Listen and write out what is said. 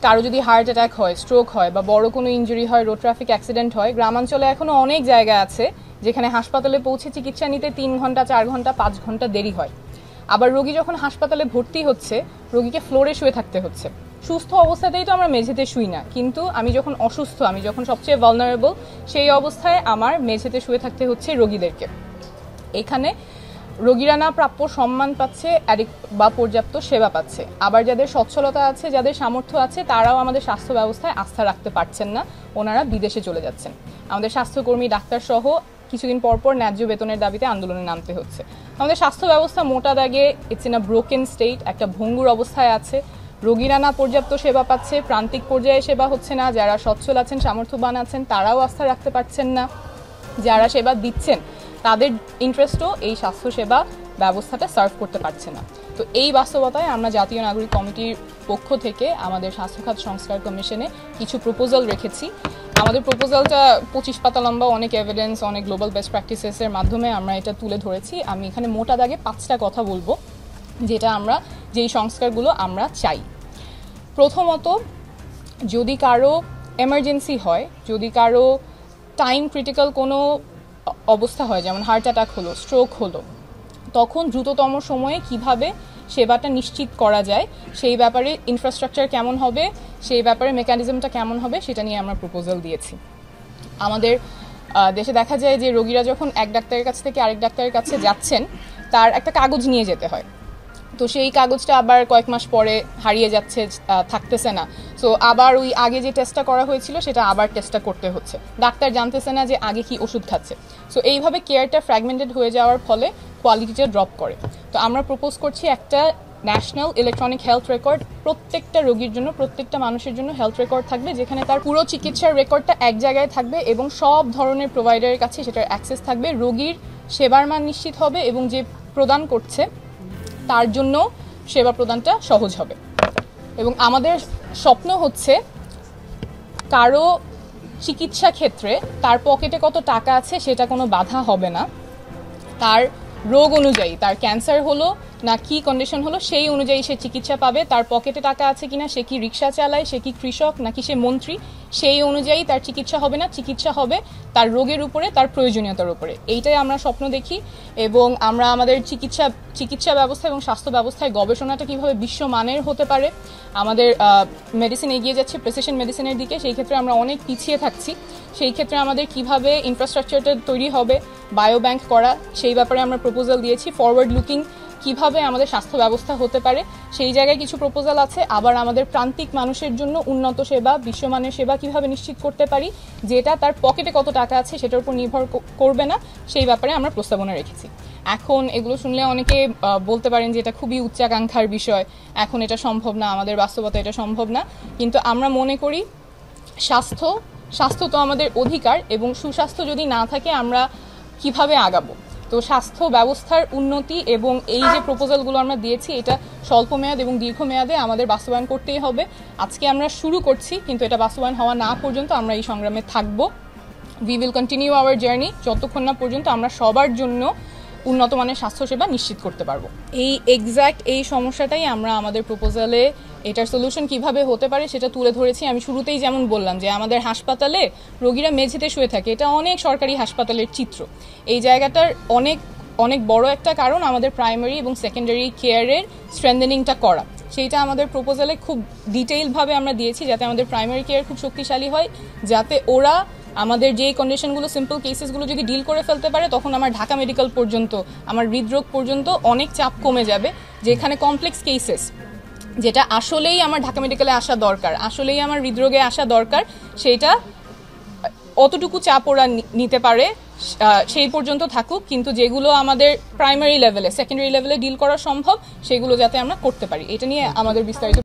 কারো যদি heart attack হয়, স্ট্রোক হয় বা বড় কোনো ইনজুরি হয়, রোড ট্রাফিক অ্যাক্সিডেন্ট হয়, গ্রামাঞ্চলে এখনো অনেক জায়গা আছে যেখানে হাসপাতালে পৌঁছে চিকিৎসা নিতে 3 ঘন্টা, 4 ঘন্টা, 5 ঘন্টা দেরি হয়। আবার রোগী যখন হাসপাতালে ভর্তি হচ্ছে, রোগীকে ফ্লোরে শুয়ে থাকতে হচ্ছে। সুস্থ অবস্থাতেই তো আমরা মেঝেতে শুই না, কিন্তু আমি যখন অসুস্থ, আমি যখন সবচেয়ে ভালনারেবল, সেই অবস্থায় আমার মেঝেতে শুয়ে থাকতে হচ্ছে রোগীদেরকে। এখানে রোগীরা না প্রাপ্য সম্মান পাচ্ছে বা পর্যাপ্ত সেবা পাচ্ছে। আবার যাদের সচ্ছলতা আছে, যাদের সামর্থ্য আছে, তারাও আমাদের স্বাস্থ্য ব্যবস্থায় আস্থা রাখতে পারছেন না, ওনারা বিদেশে চলে যাচ্ছেন। আমাদের স্বাস্থ্যকর্মী, ডাক্তার সহ কিছুদিন পরপর ন্যায্য বেতনের দাবিতে আন্দোলনে নামতে হচ্ছে। আমাদের স্বাস্থ্য ব্যবস্থা মোটা দাগে it's in a broken state, একটা ভঙ্গুর অবস্থায় আছে। রোগীরা না পর্যাপ্ত সেবা পাচ্ছে, প্রান্তিক পর্যায়ে সেবা হচ্ছে না, যারা সচ্ছল আছেন, সামর্থ্যবান আছেন, তারাও আস্থা রাখতে পারছেন না, যারা সেবা দিচ্ছেন তাদের ইন্টারেস্টও এই স্বাস্থ্যসেবা ব্যবস্থাটা সার্ভ করতে পারছে না। তো এই বাস্তবতায় আমরা জাতীয় নাগরিক কমিটির পক্ষ থেকে আমাদের স্বাস্থ্যখাত সংস্কার কমিশনে কিছু প্রপোজাল রেখেছি। আমাদের প্রপোজালটা 25 পাতা লম্বা, অনেক এভিডেন্স, অনেক গ্লোবাল বেস্ট প্র্যাকটিসেসের মাধ্যমে আমরা এটা তুলে ধরেছি। আমি এখানে মোটা দাগে 5টা কথা বলবো যেই সংস্কারগুলো আমরা চাই। প্রথমত, যদি কারো এমার্জেন্সি হয়, যদি কারো টাইম ক্রিটিক্যাল কোনো অবস্থা হয়, যেমন হার্ট অ্যাটাক হলো, স্ট্রোক হলো, তখন দ্রুততম সময়ে কিভাবে সেবাটা নিশ্চিত করা যায়, সেই ব্যাপারে ইনফ্রাস্ট্রাকচার কেমন হবে, সেই ব্যাপারে মেকানিজমটা কেমন হবে, সেটা নিয়ে আমরা প্রপোজাল দিয়েছি। আমাদের দেশে দেখা যায় যে রোগীরা যখন এক ডাক্তারের কাছ থেকে আরেক ডাক্তারের কাছে যাচ্ছেন, তার একটা কাগজ নিয়ে যেতে হয়। তো সেই কাগজটা আবার কয়েক মাস পরে হারিয়ে যাচ্ছে, থাকতেছে না। সো আবার ওই আগে যে টেস্টটা করা হয়েছিল সেটা আবার টেস্টটা করতে হচ্ছে, ডাক্তার জানতেছে না যে আগে কি ওষুধ খাচ্ছে। সো এইভাবে কেয়ারটা ফ্র্যাগমেন্টেড হয়ে যাওয়ার ফলে কোয়ালিটিটা ড্রপ করে। তো আমরা প্রপোজ করছি একটা ন্যাশনাল ইলেকট্রনিক হেলথ রেকর্ড, প্রত্যেকটা রোগীর জন্য, প্রত্যেকটা মানুষের জন্য হেলথ রেকর্ড থাকবে, যেখানে তার পুরো চিকিৎসার রেকর্ডটা এক জায়গায় থাকবে এবং সব ধরনের প্রোভাইডারের কাছে সেটার অ্যাক্সেস থাকবে। রোগীর সেবার মান নিশ্চিত হবে এবং যে প্রদান করছে তার জন্য সেবা প্রদানটা সহজ হবে। এবং আমাদের স্বপ্ন হচ্ছে কারো চিকিৎসা ক্ষেত্রে তার পকেটে কত টাকা আছে সেটা কোনো বাধা হবে না। তার রোগ অনুযায়ী, তার ক্যান্সার হলো না কি কন্ডিশন হলো, সেই অনুযায়ী সে চিকিৎসা পাবে। তার পকেটে টাকা আছে কিনা, সে কি রিক্সা চালায়, সে কি কৃষক নাকি সে মন্ত্রী, সেই অনুযায়ী তার চিকিৎসা হবে না। চিকিৎসা হবে তার রোগের উপরে, তার প্রয়োজনীয়তার উপরে। এইটাই আমরা স্বপ্ন দেখি। এবং আমরা আমাদের চিকিৎসা ব্যবস্থা এবং স্বাস্থ্য ব্যবস্থায় গবেষণাটা কিভাবে বিশ্বমানের হতে পারে, আমাদের মেডিসিন এগিয়ে যাচ্ছে প্রেসিশন মেডিসিনের দিকে, সেই ক্ষেত্রে আমরা অনেক পিছিয়ে থাকছি। সেই ক্ষেত্রে আমাদের কিভাবে ইনফ্রাস্ট্রাকচারটা তৈরি হবে, বায়োব্যাংক করা, সেই ব্যাপারে আমরা প্রপোজাল দিয়েছি। ফরওয়ার্ড লুকিং কিভাবে আমাদের স্বাস্থ্য ব্যবস্থা হতে পারে, সেই জায়গায় কিছু প্রপোজাল আছে। আবার আমাদের প্রান্তিক মানুষের জন্য উন্নত সেবা, বিশ্বমানের সেবা কিভাবে নিশ্চিত করতে পারি, যেটা তার পকেটে কত টাকা আছে সেটার উপর নির্ভর করবে না, সেই ব্যাপারে আমরা প্রস্তাবনা রেখেছি। এখন এগুলো শুনলে অনেকে বলতে পারেন যে এটা খুবই উচ্চাকাঙ্ক্ষার বিষয়, এখন এটা সম্ভব না, আমাদের বাস্তবতা এটা সম্ভব না। কিন্তু আমরা মনে করি স্বাস্থ্য তো আমাদের অধিকার, এবং সুস্বাস্থ্য যদি না থাকে আমরা কিভাবে আগাবো। তো স্বাস্থ্য ব্যবস্থার উন্নতি এবং এই যে প্রপোজালগুলো আমরা দিয়েছি, এটা স্বল্প মেয়াদ এবং দীর্ঘমেয়াদে আমাদের বাস্তবায়ন করতেই হবে। আজকে আমরা শুরু করছি, কিন্তু এটা বাস্তবায়ন হওয়া না পর্যন্ত আমরা এই সংগ্রামে থাকব। We will continue hour journey যতক্ষণ না পর্যন্ত আমরা সবার জন্য উন্নত মানের স্বাস্থ্যসেবা নিশ্চিত করতে পারবো। এই সমস্যাটাই আমরা আমাদের প্রপোজালে এটার সলিউশন কিভাবে হতে পারে সেটা তুলে ধরেছি। আমি শুরুতেই যেমন বললাম যে আমাদের হাসপাতালে রোগীরা মেঝেতে শুয়ে থাকে, এটা অনেক সরকারি হাসপাতালের চিত্র। এই জায়গাটার অনেক বড় একটা কারণ আমাদের প্রাইমারি এবং সেকেন্ডারি কেয়ারের স্ট্রেংথেনিংটা করা। সেইটা আমাদের প্রপোজালে খুব ডিটেইলভাবে আমরা দিয়েছি, যাতে আমাদের প্রাইমারি কেয়ার খুব শক্তিশালী হয়, যাতে ওরা আমাদের যে কন্ডিশনগুলো, সিম্পল কেসেসগুলো যদি ডিল করে ফেলতে পারে, তখন আমার ঢাকা মেডিকেল পর্যন্ত, আমার হৃদরোগ পর্যন্ত অনেক চাপ কমে যাবে। যেখানে কমপ্লেক্স কেসেস, যেটা আসলেই আমার ঢাকা মেডিকেলে আসা দরকার, আসলেই আমার হৃদরোগে আসা দরকার, সেইটা অতটুকু চাপ ওরা নিতে পারে, সেই পর্যন্ত থাকুক। কিন্তু যেগুলো আমাদের প্রাইমারি লেভেলে, সেকেন্ডারি লেভেলে ডিল করা সম্ভব, সেগুলো যাতে আমরা করতে পারি, এটা নিয়ে আমাদের বিস্তারিত